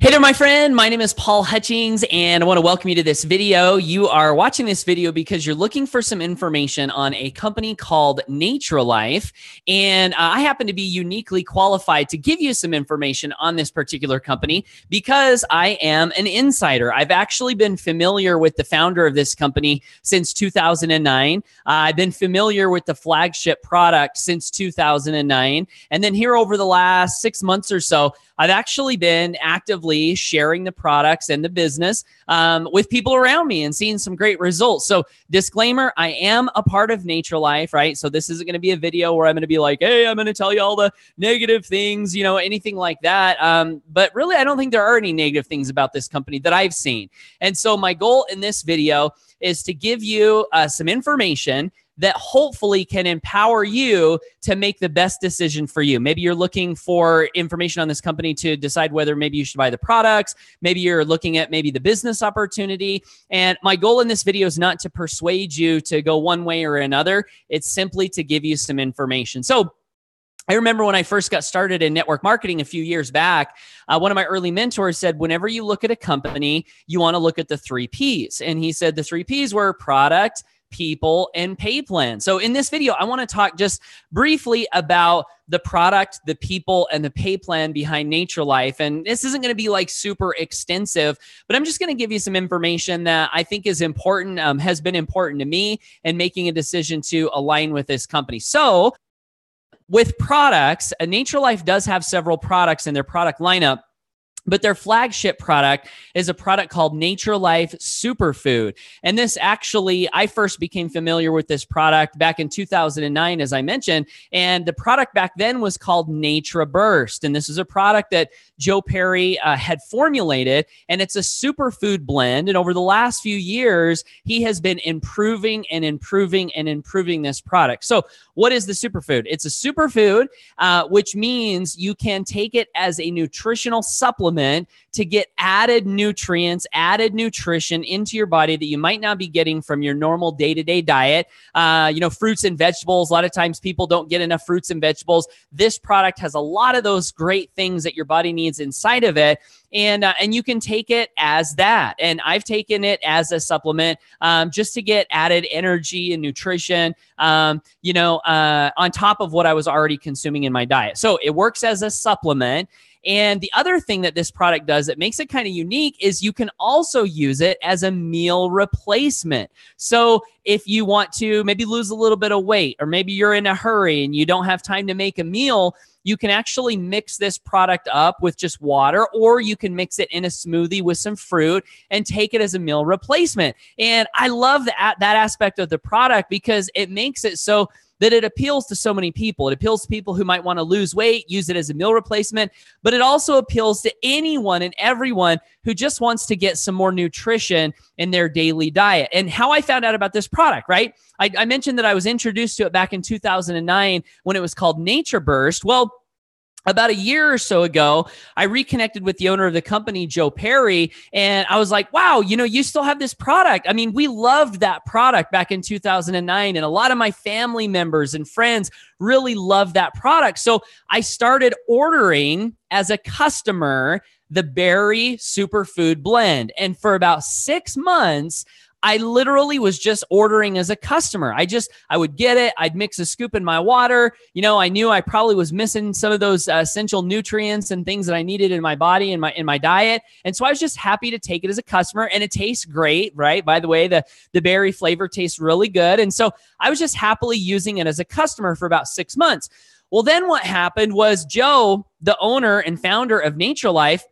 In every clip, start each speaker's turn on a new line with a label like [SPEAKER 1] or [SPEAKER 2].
[SPEAKER 1] Hey there, my friend. My name is Paul Hutchings, and I want to welcome you to this video. You are watching this video because you're looking for some information on a company called Natralife, and I happen to be uniquely qualified to give you some information on this particular company because I am an insider. I've actually been familiar with the founder of this company since 2009. I've been familiar with the flagship product since 2009, and then here over the last 6 months or so, I've actually been actively sharing the products and the business with people around me and seeing some great results. So disclaimer, I am a part of Natralife, right? So this isn't going to be a video where I'm going to be like, hey, I'm going to tell you all the negative things, you know, anything like that. But really, I don't think there are any negative things about this company that I've seen. And so my goal in this video is to give you some information that hopefully can empower you to make the best decision for you. Maybe you're looking for information on this company to decide whether maybe you should buy the products. Maybe you're looking at maybe the business opportunity. And my goal in this video is not to persuade you to go one way or another. It's simply to give you some information. So I remember when I first got started in network marketing a few years back, one of my early mentors said, whenever you look at a company, you want to look at the 3 Ps. And he said the 3 Ps were product, people, and pay plan. So in this video, I want to talk just briefly about the product, the people, and the pay plan behind Natralife. And this isn't going to be like super extensive, but I'm just going to give you some information that I think is important, has been important to me in making a decision to align with this company. So with products, Natralife does have several products in their product lineup. But their flagship product is a product called Natralife Superfood. And this actually, I first became familiar with this product back in 2009, as I mentioned. And the product back then was called Natraburst. And this is a product that Joe Perry had formulated. And it's a superfood blend. And over the last few years, he has been improving and improving and improving this product. So what is the superfood? It's a superfood, which means you can take it as a nutritional supplement to get added nutrients, added nutrition into your body that you might not be getting from your normal day-to-day diet. You know, fruits and vegetables. A lot of times people don't get enough fruits and vegetables. This product has a lot of those great things that your body needs inside of it. And you can take it as that. And I've taken it as a supplement just to get added energy and nutrition, on top of what I was already consuming in my diet. So it works as a supplement. And the other thing that this product does that makes it kind of unique is you can also use it as a meal replacement. So if you want to maybe lose a little bit of weight, or maybe you're in a hurry and you don't have time to make a meal, you can actually mix this product up with just water, or you can mix it in a smoothie with some fruit and take it as a meal replacement. And I love that aspect of the product because it makes it so that it appeals to so many people. It appeals to people who might want to lose weight, use it as a meal replacement, but it also appeals to anyone and everyone who just wants to get some more nutrition in their daily diet. And how I found out about this product, right? I mentioned that I was introduced to it back in 2009 when it was called Natraburst. Well, about a year or so ago, I reconnected with the owner of the company, Joe Perry, and I was like, wow, you still have this product. I mean, we loved that product back in 2009, and a lot of my family members and friends really loved that product. So I started ordering as a customer the Berry Superfood Blend. And for about 6 months, I literally was just ordering as a customer. I would get it. I'd mix a scoop in my water. I knew I probably was missing some of those essential nutrients and things that I needed in my body and in my diet. And so I was just happy to take it as a customer, and it tastes great, right? By the way, the berry flavor tastes really good. And so I was just happily using it as a customer for about 6 months. Well, then what happened was Joe, the owner and founder of Natralife,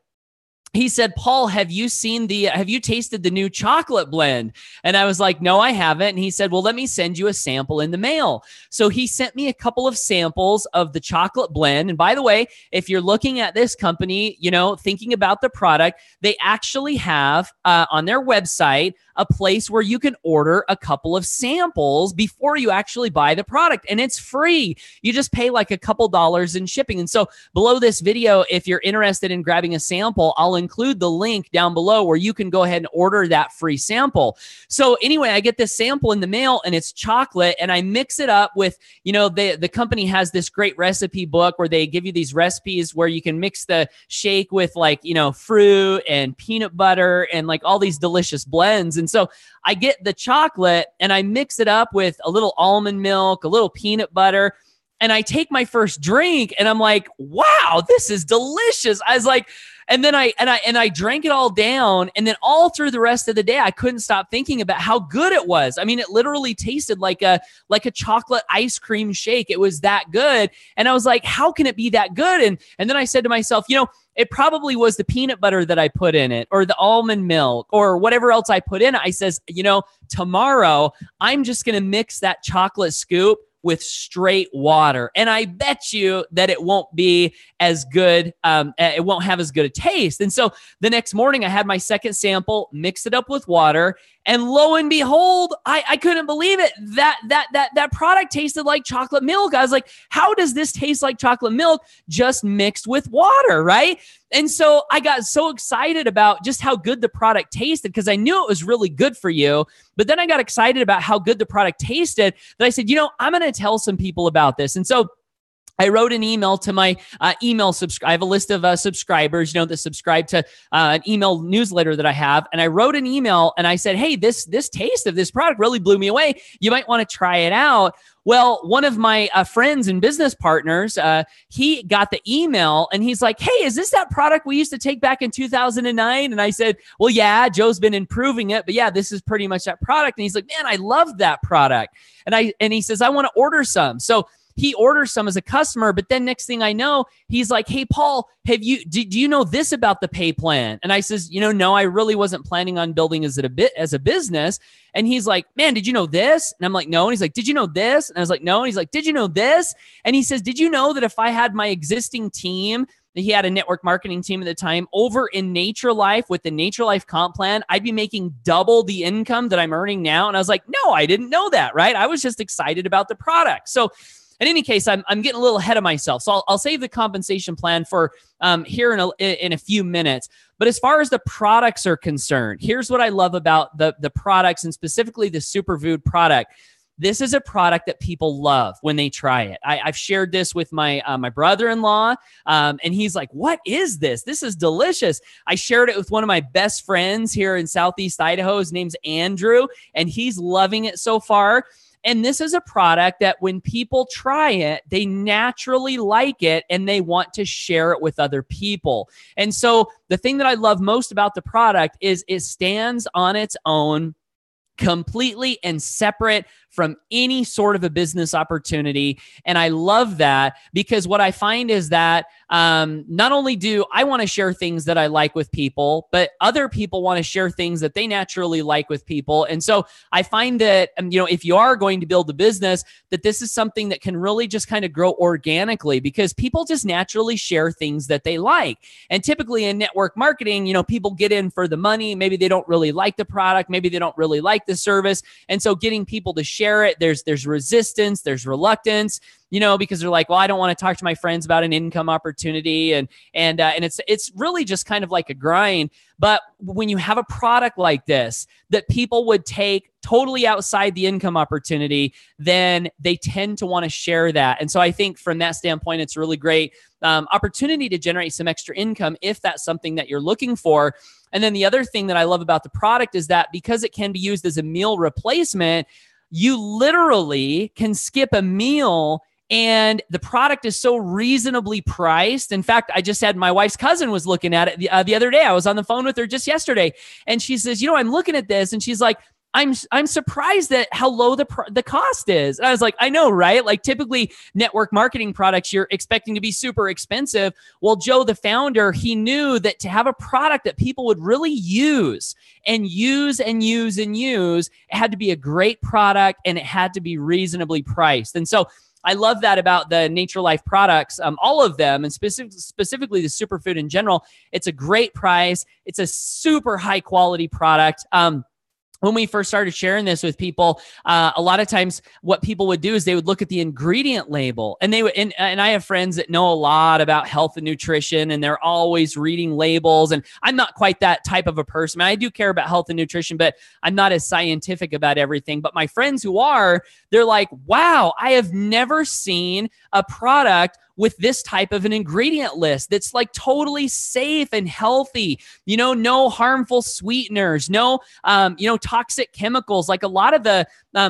[SPEAKER 1] he said, Paul, have you tasted the new chocolate blend? And I was like, no, I haven't. And he said, well, let me send you a sample in the mail. So he sent me a couple of samples of the chocolate blend. And by the way, if you're looking at this company, thinking about the product, they actually have on their website a place where you can order a couple of samples before you actually buy the product. And it's free. You just pay like a couple dollars in shipping. And so below this video, if you're interested in grabbing a sample, I'll include the link down below where you can go ahead and order that free sample. So anyway, I get this sample in the mail and it's chocolate, and I mix it up with, the company has this great recipe book where they give you these recipes where you can mix the shake with like, fruit and peanut butter and like all these delicious blends. And so I get the chocolate and I mix it up with a little almond milk, a little peanut butter, and I take my first drink and I'm like, wow, this is delicious. I was like, and then I drank it all down, and then all through the rest of the day, I couldn't stop thinking about how good it was. I mean, it literally tasted like a chocolate ice cream shake. It was that good. And I was like, how can it be that good? And then I said to myself, it probably was the peanut butter that I put in it, or the almond milk, or whatever else I put in it. I says, tomorrow I'm just going to mix that chocolate scoop with straight water. And I bet you that it won't be as good. It won't have as good a taste. And so the next morning I had my second sample, mixed it up with water, and lo and behold, I couldn't believe it. That product tasted like chocolate milk. I was like, how does this taste like chocolate milk just mixed with water, right? And so I got so excited about just how good the product tasted, because I knew it was really good for you. But then I got excited about how good the product tasted that I said, I'm going to tell some people about this. And so I wrote an email to my email subscribe. I have a list of subscribers, that subscribe to an email newsletter that I have. And I wrote an email and I said, hey, this taste of this product really blew me away. You might want to try it out. Well, one of my friends and business partners, he got the email and he's like, hey, is this that product we used to take back in 2009? And I said, well, yeah, Joe's been improving it, but yeah, this is pretty much that product. And he's like, man, I love that product. And he says, I want to order some. So he orders some as a customer, but then next thing I know, he's like, hey, Paul, do you know this about the pay plan? And I says, no, I really wasn't planning on building as a business. And he's like, man, did you know this? And I'm like, no. And he's like, did you know this? And I was like, no. And he's like, did you know this? And he says, did you know that if I had my existing team, he had a network marketing team at the time, over in Natralife with the Natralife comp plan, I'd be making double the income that I'm earning now? And I was like, no, I didn't know that, right? I was just excited about the product. So in any case, I'm getting a little ahead of myself. So I'll save the compensation plan for here in a few minutes. But as far as the products are concerned, here's what I love about the products, and specifically the Superfood product. This is a product that people love when they try it. I've shared this with my brother-in-law, and he's like, what is this? This is delicious. I shared it with one of my best friends here in Southeast Idaho. His name's Andrew, and he's loving it so far. And this is a product that when people try it, they naturally like it and they want to share it with other people. And so the thing that I love most about the product is it stands on its own, completely and separate from any sort of a business opportunity. And I love that, because what I find is that not only do I want to share things that I like with people, but other people want to share things that they naturally like with people. And so I find that, if you are going to build a business, that this is something that can really just kind of grow organically, because people just naturally share things that they like. And typically in network marketing, people get in for the money. Maybe they don't really like the product. Maybe they don't really like the service. And so getting people to share it, there's resistance, there's reluctance, because they're like, well, I don't want to talk to my friends about an income opportunity. And it's really just kind of like a grind. But when you have a product like this that people would take totally outside the income opportunity, then they tend to want to share that. And so I think from that standpoint, it's a really great opportunity to generate some extra income if that's something that you're looking for. And then the other thing that I love about the product is that because it can be used as a meal replacement, you literally can skip a meal and the product is so reasonably priced. In fact, I just had my wife's cousin was looking at it the other day. I was on the phone with her just yesterday, and she says, I'm looking at this, and she's like, I'm surprised at how low the cost is. And I was like, I know, right? Like typically network marketing products, you're expecting to be super expensive. Well, Joe, the founder, he knew that to have a product that people would really use and use and use and use, it had to be a great product and it had to be reasonably priced. And so I love that about the Natralife products, all of them, and specifically the Superfood in general. It's a great price. It's a super high quality product. when we first started sharing this with people, a lot of times what people would do is they would look at the ingredient label, and they would, and I have friends that know a lot about health and nutrition, and they're always reading labels. And I'm not quite that type of a person. I do care about health and nutrition, but I'm not as scientific about everything. But my friends who are, they're like, wow, I have never seen a product with this type of an ingredient list that's like totally safe and healthy, no harmful sweeteners, no, toxic chemicals like a lot of the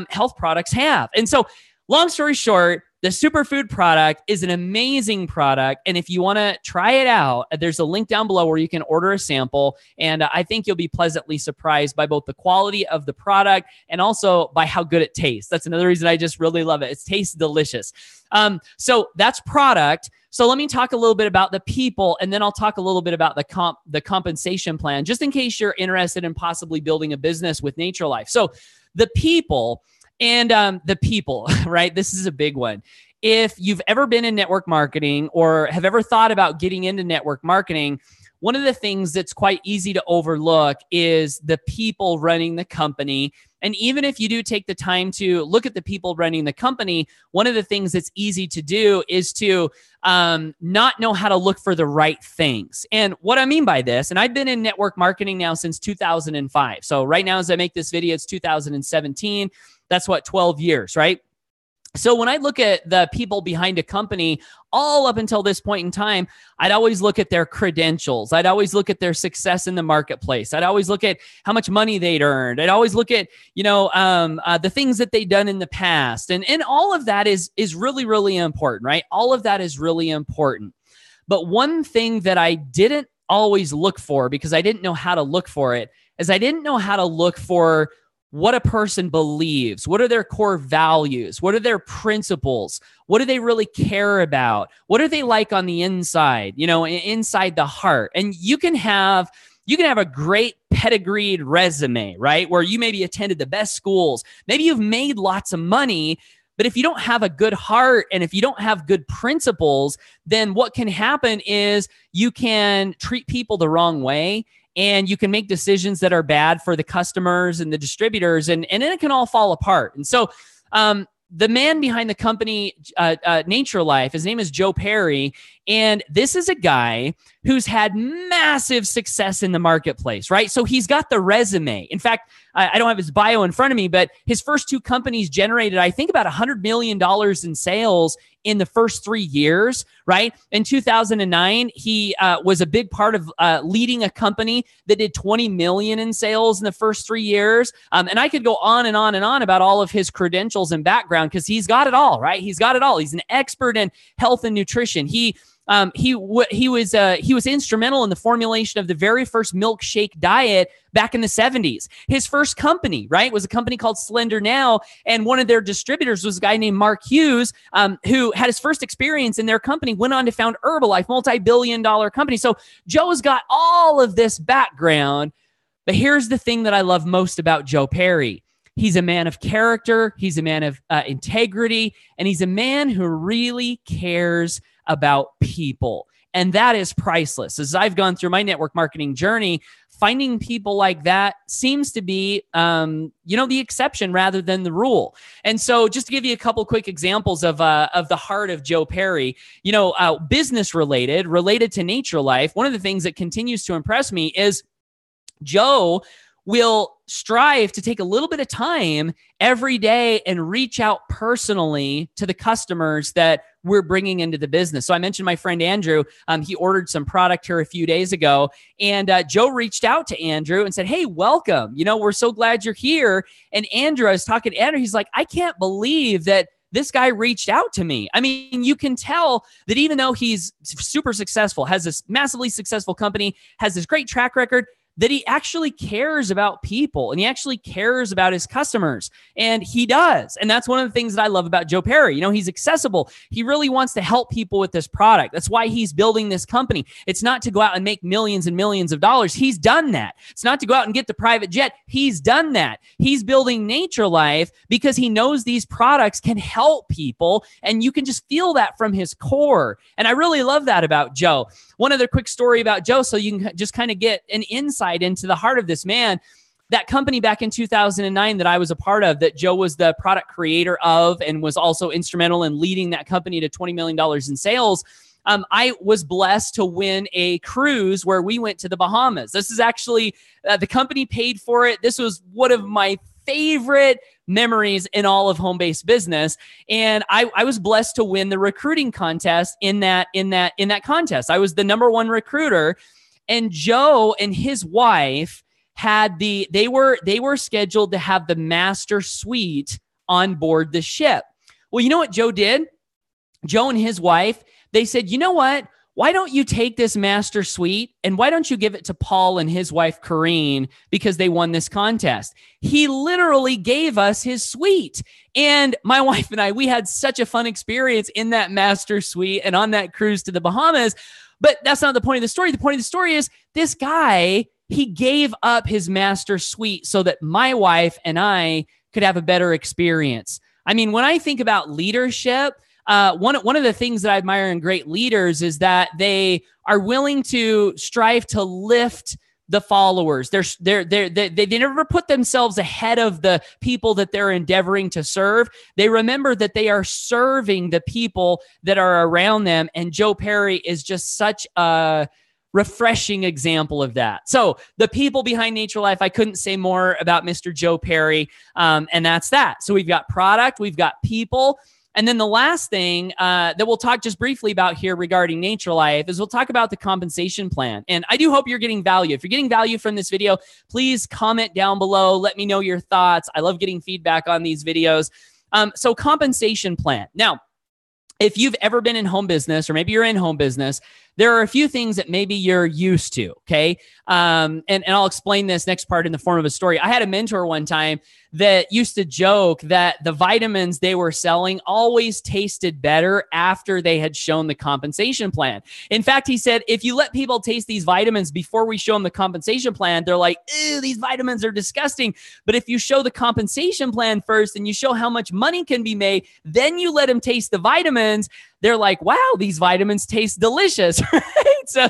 [SPEAKER 1] health products have. And so long story short, the superfood product is an amazing product. And if you want to try it out, there's a link down below where you can order a sample. And I think you'll be pleasantly surprised by both the quality of the product and also by how good it tastes. That's another reason I just really love it. It tastes delicious. So that's product. So let me talk a little bit about the people, and then I'll talk a little bit about the compensation plan, just in case you're interested in possibly building a business with Natralife. So the people. And the people, right? This is a big one. If you've ever been in network marketing or have ever thought about getting into network marketing, one of the things that's quite easy to overlook is the people running the company. And even if you do take the time to look at the people running the company, one of the things that's easy to do is to not know how to look for the right things. And what I mean by this, and I've been in network marketing now since 2005. So right now, as I make this video, it's 2017. That's what, 12 years, right? So when I look at the people behind a company, all up until this point in time, I'd always look at their credentials. I'd always look at their success in the marketplace. I'd always look at how much money they'd earned. I'd always look at, the things that they'd done in the past. And all of that is really, really important, right? All of that is really important. But one thing that I didn't always look for, because I didn't know how to look for it, is I didn't know how to look for what a person believes. What are their core values? What are their principles? What do they really care about? What are they like on the inside, inside the heart? And you can have a great pedigreed resume, right? Where you maybe attended the best schools. Maybe you've made lots of money, but if you don't have a good heart and if you don't have good principles, then what can happen is you can treat people the wrong way. And you can make decisions that are bad for the customers and the distributors, and then it can all fall apart. And so the man behind the company, Natralife, his name is Joe Perry, and this is a guy who's had massive success in the marketplace, right? So he's got the resume. In fact, I don't have his bio in front of me, but his first two companies generated, I think, about $100 million in sales in the first 3 years, right? In 2009, he was a big part of leading a company that did 20 million in sales in the first 3 years. And I could go on and on and on about all of his credentials and background because he's got it all, right? He's got it all. He's an expert in health and nutrition. He was instrumental in the formulation of the very first milkshake diet back in the 70s. His first company, right, was a company called Slender now, and one of their distributors was a guy named Mark Hughes, who had his first experience in their company, went on to found Herbalife, multi-billion-dollar company. So Joe's got all of this background, but here's the thing that I love most about Joe Perry. He's a man of character, he's a man of integrity, and he's a man who really cares about people. And that is priceless. As I've gone through my network marketing journey, finding people like that seems to be, the exception rather than the rule. And so just to give you a couple quick examples of the heart of Joe Perry, business related to Natralife, one of the things that continues to impress me is Joe will strive to take a little bit of time every day and reach out personally to the customers that we're bringing into the business. So I mentioned my friend Andrew. He ordered some product here a few days ago, and Joe reached out to Andrew and said, "Hey, welcome. We're so glad you're here." And Andrew, I was talking to Andrew. He's like, "I can't believe that this guy reached out to me." I mean, you can tell that even though he's super successful, has this massively successful company, has this great track record, that he actually cares about people and he actually cares about his customers, and he does. And that's one of the things that I love about Joe Perry. He's accessible. He really wants to help people with this product. That's why he's building this company. It's not to go out and make millions and millions of dollars. He's done that. It's not to go out and get the private jet. He's done that. He's building Natralife because he knows these products can help people, and you can just feel that from his core. And I really love that about Joe. One other quick story about Joe, so you can just kind of get an insight into the heart of this man. that company back in 2009 that I was a part of, that Joe was the product creator of and was also instrumental in leading that company to $20 million in sales. I was blessed to win a cruise where we went to the Bahamas. This is actually, the company paid for it. This was one of my favorite memories in all of home-based business. And I was blessed to win the recruiting contest in that contest. I was the #1 recruiter, and Joe and his wife had they were scheduled to have the master suite on board the ship. Well, you know what Joe did? Joe and his wife, they said, you know what? Why don't you take this master suite and why don't you give it to Paul and his wife, Corrine, because they won this contest? He literally gave us his suite. And my wife and I, we had such a fun experience in that master suite and on that cruise to the Bahamas. But that's not the point of the story. The point of the story is this guy, he gave up his master suite so that my wife and I could have a better experience. I mean, when I think about leadership, one of the things that I admire in great leaders is that they are willing to strive to lift the followers. They never put themselves ahead of the people that they're endeavoring to serve. They remember that they are serving the people that are around them. And Joe Perry is just such a refreshing example of that. So the people behind Natralife, I couldn't say more about Mr. Joe Perry. And that's that. So we've got product, we've got people. And then the last thing that we'll talk just briefly about here regarding Natralife is we'll talk about the compensation plan. And I do hope you're getting value. If you're getting value from this video, please comment down below. Let me know your thoughts. I love getting feedback on these videos. So compensation plan. Now, if you've ever been in home business, or maybe you're in home business, there are a few things that maybe you're used to, okay? And I'll explain this next part in the form of a story. I had a mentor one time that used to joke that the vitamins they were selling always tasted better after they had shown the compensation plan. In fact, he said, if you let people taste these vitamins before we show them the compensation plan, they're like, ew, these vitamins are disgusting. But if you show the compensation plan first and you show how much money can be made, then you let them taste the vitamins, they're like, wow, these vitamins taste delicious, right? So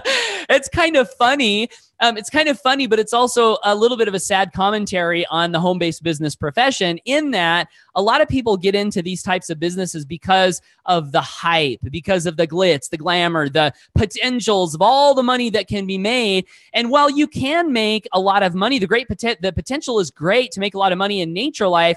[SPEAKER 1] it's kind of funny. But it's also a little bit of a sad commentary on the home-based business profession, in that a lot of people get into these types of businesses because of the hype, because of the glitz, the glamour, the potentials of all the money that can be made. And while you can make a lot of money, the potential is great to make a lot of money in Natralife.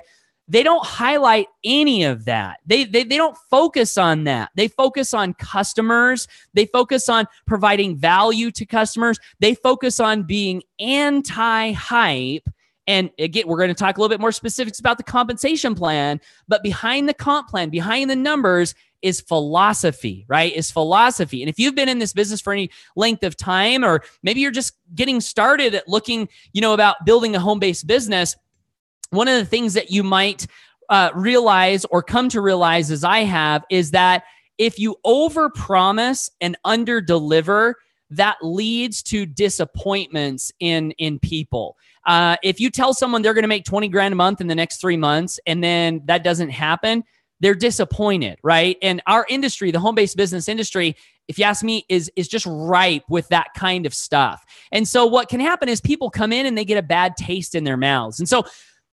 [SPEAKER 1] They don't highlight any of that. They don't focus on that. They focus on customers. They focus on providing value to customers. They focus on being anti-hype. And again, we're going to talk a little bit more specifics about the compensation plan, but behind the comp plan, behind the numbers is philosophy, right? Is philosophy. And if you've been in this business for any length of time, or maybe you're just getting started at looking, about building a home-based business, one of the things that you might realize or come to realize, as I have, is that if you overpromise and underdeliver, that leads to disappointments in people. If you tell someone they're going to make 20 grand a month in the next 3 months, and then that doesn't happen, they're disappointed, right? And our industry, the home-based business industry, if you ask me, is just ripe with that kind of stuff. And so what can happen is people come in and they get a bad taste in their mouths. And so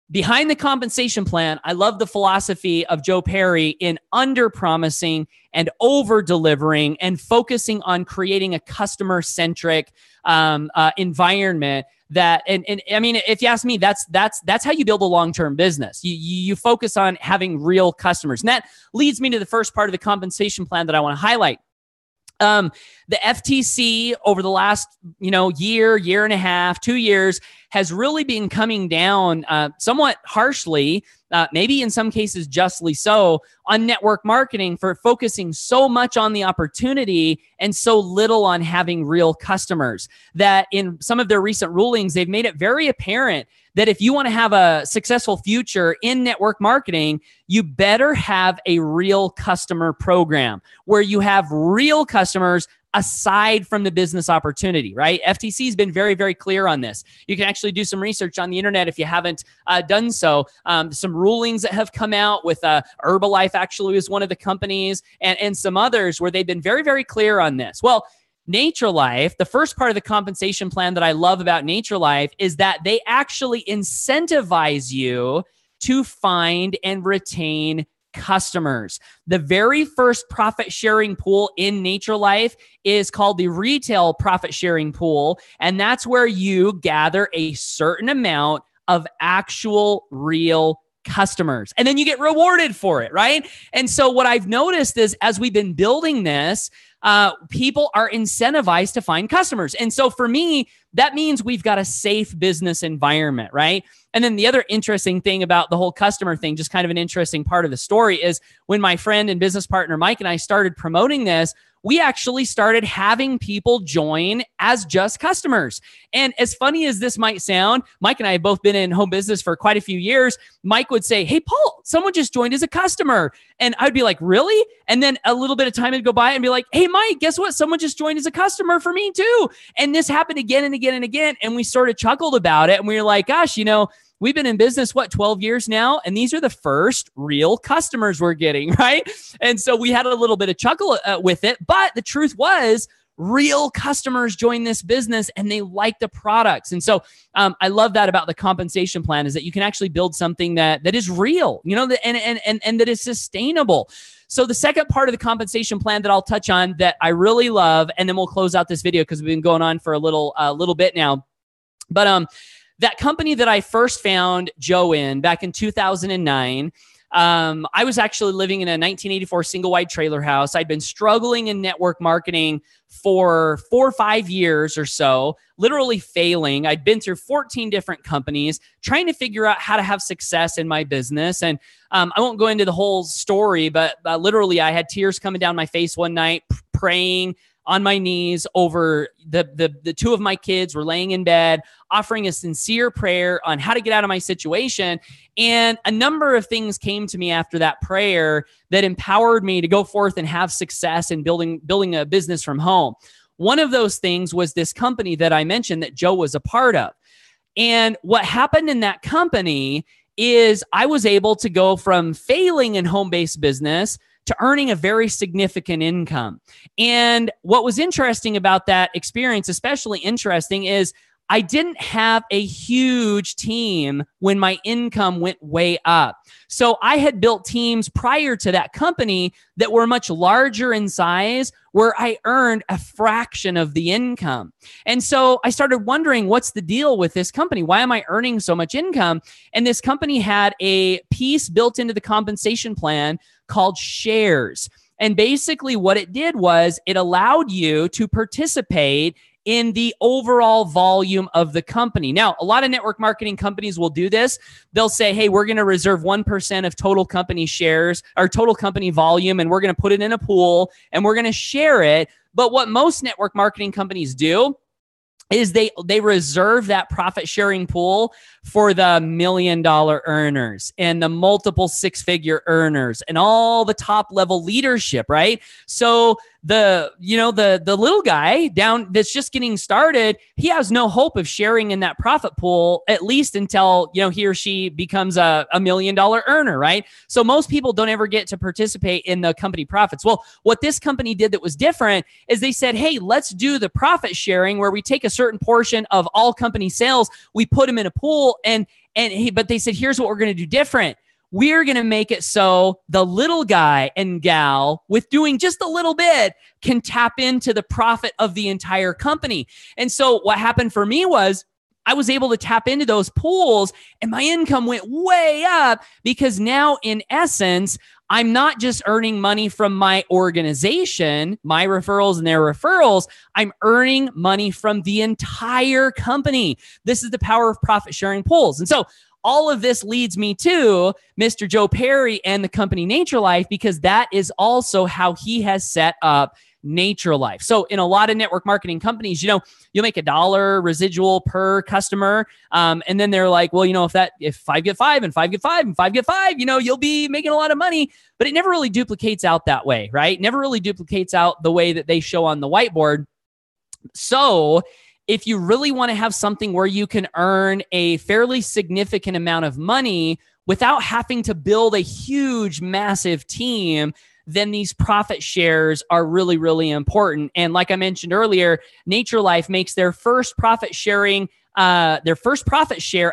[SPEAKER 1] behind the compensation plan, I love the philosophy of Joe Perry in under-promising and over-delivering and focusing on creating a customer-centric environment. That and I mean, if you ask me, that's how you build a long-term business. You focus on having real customers, and that leads me to the first part of the compensation plan that I want to highlight. The FTC over the last, year and a half, 2 years, has really been coming down somewhat harshly, maybe in some cases justly so, on network marketing for focusing so much on the opportunity and so little on having real customers. That in some of their recent rulings, they've made it very apparent that if you want to have a successful future in network marketing, you better have a real customer program where you have real customers aside from the business opportunity, right? FTC has been very, very clear on this. You can actually do some research on the internet if you haven't done so. Some rulings that have come out with Herbalife actually is one of the companies, and some others where they've been very, very clear on this. Well, Natralife, the first part of the compensation plan that I love about Natralife is that they actually incentivize you to find and retain customers. The very first profit sharing pool in Natralife is called the retail profit sharing pool. And that's where you gather a certain amount of actual real customers. And then you get rewarded for it, right? And so what I've noticed is as we've been building this, people are incentivized to find customers. And so for me, that means we've got a safe business environment, right? And then the other interesting thing about the whole customer thing, just kind of an interesting part of the story, is when my friend and business partner Mike and I started promoting this, we actually started having people join as just customers. And as funny as this might sound, Mike and I have both been in home business for quite a few years. Mike would say, "Hey, Paul, someone just joined as a customer." And I'd be like, "Really?" And then a little bit of time would go by and be like, "Hey, Mike, guess what? Someone just joined as a customer for me too." And this happened again and again and again. And we sort of chuckled about it. And we were like, gosh, we've been in business, 12 years now? And these are the first real customers we're getting, right? And so we had a little bit of chuckle with it. But the truth was, real customers join this business and they like the products. And so I love that about the compensation plan, is that you can actually build something that is real, and that is sustainable. So the second part of the compensation plan that I'll touch on that I really love, and then we'll close out this video because we've been going on for a little bit now. But that company that I first found Joe in back in 2009, I was actually living in a 1984 single wide trailer house. I'd been struggling in network marketing for 4 or 5 years or so, literally failing. I'd been through 14 different companies, trying to figure out how to have success in my business. And I won't go into the whole story, but literally I had tears coming down my face one night, praying on my knees over the two of my kids were laying in bed, offering a sincere prayer on how to get out of my situation. And a number of things came to me after that prayer that empowered me to go forth and have success in building a business from home. One of those things was this company that I mentioned that Joe was a part of. And what happened in that company is I was able to go from failing in home-based business to earning a very significant income. And what was interesting about that experience, especially interesting, is I didn't have a huge team when my income went way up. So I had built teams prior to that company that were much larger in size, where I earned a fraction of the income. And so I started wondering, what's the deal with this company? Why am I earning so much income? And this company had a piece built into the compensation plan called shares. And basically what it did was it allowed you to participate in the overall volume of the company. Now, a lot of network marketing companies will do this. They'll say, hey, we're going to reserve 1% of total company shares or total company volume, and we're going to put it in a pool and we're going to share it. But what most network marketing companies do is they reserve that profit sharing pool for the $1 million earners and the multiple 6-figure earners and all the top level leadership, right? So the little guy down that's just getting started, he has no hope of sharing in that profit pool, at least until, he or she becomes a $1 million earner, right? So most people don't ever get to participate in the company profits. Well, what this company did that was different is they said, hey, let's do the profit sharing where we take a certain portion of all company sales, we put them in a pool, but they said, here's what we're going to do different. We're going to make it so the little guy and gal with doing just a little bit can tap into the profit of the entire company. And so what happened for me was I was able to tap into those pools and my income went way up, because now in essence, I'm not just earning money from my organization, my referrals and their referrals. I'm earning money from the entire company. This is the power of profit sharing pools. And so all of this leads me to Mr. Joe Perry and the company Natralife, because that is also how he has set up Natralife. So in a lot of network marketing companies, you'll make $1 residual per customer. And then they're like, well, if 5 get 5 and 5 get 5 and 5 get 5, you'll be making a lot of money, but it never really duplicates out that way, right? Never really duplicates out the way that they show on the whiteboard. So if you really want to have something where you can earn a fairly significant amount of money without having to build a huge, massive team, then these profit shares are really, really important. And like I mentioned earlier, Natralife makes their first profit share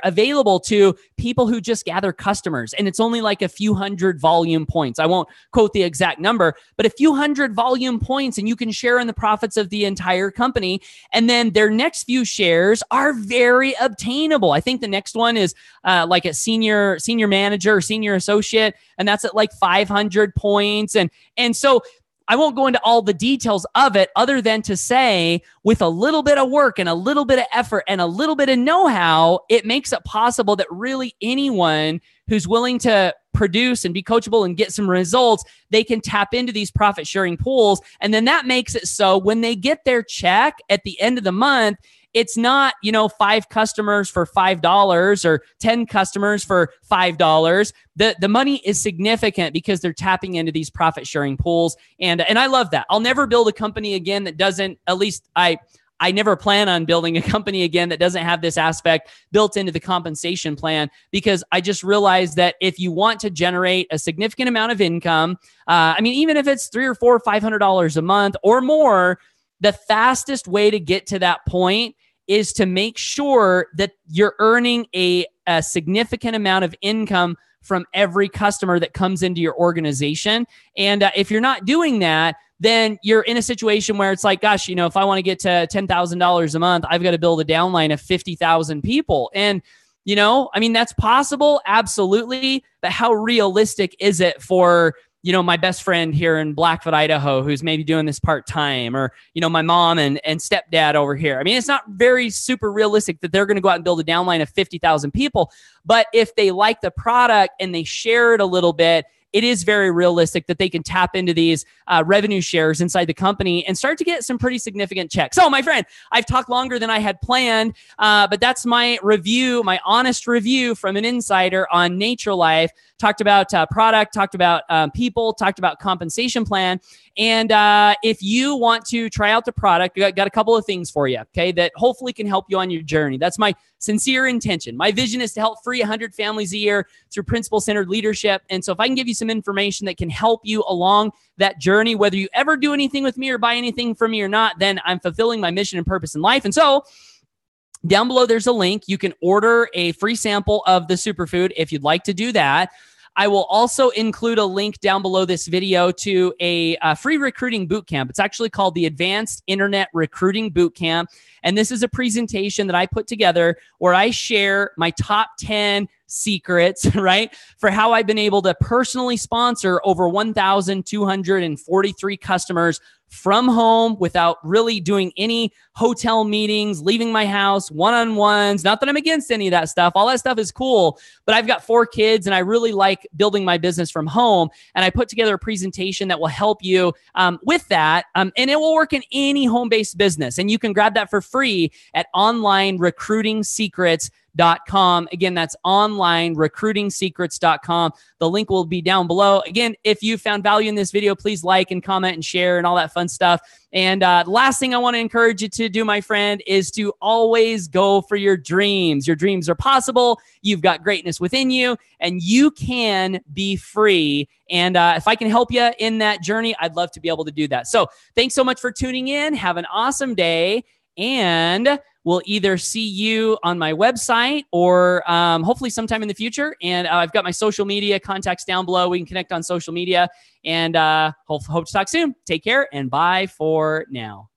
[SPEAKER 1] available to people who just gather customers. And it's only like a few hundred volume points. I won't quote the exact number, but a few hundred volume points, and you can share in the profits of the entire company. And then their next few shares are very obtainable. I think the next one is like a senior manager or senior associate, and that's at like 500 points. And so I won't go into all the details of it other than to say, with a little bit of work and a little bit of effort and a little bit of know-how, it makes it possible that really anyone who's willing to produce and be coachable and get some results, they can tap into these profit sharing pools. And then that makes it so when they get their check at the end of the month, it's not, 5 customers for $5 or 10 customers for $5. The money is significant because they're tapping into these profit sharing pools. And I love that. I'll never build a company again that doesn't, at least I never plan on building a company again that doesn't have this aspect built into the compensation plan, because I just realized that if you want to generate a significant amount of income, even if it's $300 or $400, $500 a month or more, the fastest way to get to that point is to make sure that you're earning a significant amount of income from every customer that comes into your organization. And if you're not doing that, then you're in a situation where it's like, gosh, if I want to get to $10,000 a month, I've got to build a downline of 50,000 people. And, that's possible. Absolutely. But how realistic is it for my best friend here in Blackfoot, Idaho, who's maybe doing this part-time, or, my mom and stepdad over here. It's not very super realistic that they're going to go out and build a downline of 50,000 people. But if they like the product and they share it a little bit, it is very realistic that they can tap into these revenue shares inside the company and start to get some pretty significant checks. So, my friend, I've talked longer than I had planned, but that's my review, my honest review from an insider on Natralife. Talked about product, talked about people, talked about compensation plan. And if you want to try out the product, got a couple of things for you, okay, that hopefully can help you on your journey. That's my sincere intention. My vision is to help free 100 families a year through principle-centered leadership. And so if I can give you some information that can help you along that journey, whether you ever do anything with me or buy anything from me or not, then I'm fulfilling my mission and purpose in life. And so down below, there's a link. You can order a free sample of the superfood if you'd like to do that. I will also include a link down below this video to a free recruiting bootcamp. It's actually called the Advanced Internet Recruiting Bootcamp. And this is a presentation that I put together where I share my top 10 secrets, right, for how I've been able to personally sponsor over 1,243 customers from home without really doing any hotel meetings, leaving my house, one-on-ones. Not that I'm against any of that stuff. All that stuff is cool, but I've got 4 kids and I really like building my business from home. And I put together a presentation that will help you with that. And it will work in any home-based business. And you can grab that for free at onlinerecruitingsecrets.com. Again, that's onlinerecruitingsecrets.com. The link will be down below. Again, if you found value in this video, please like and comment and share and all that fun stuff. And the last thing I want to encourage you to do, my friend, is to always go for your dreams. Your dreams are possible. You've got greatness within you, and you can be free. And if I can help you in that journey, I'd love to be able to do that. So thanks so much for tuning in. Have an awesome day. And we'll either see you on my website or hopefully sometime in the future. And I've got my social media contacts down below. We can connect on social media. And hope to talk soon. Take care and bye for now.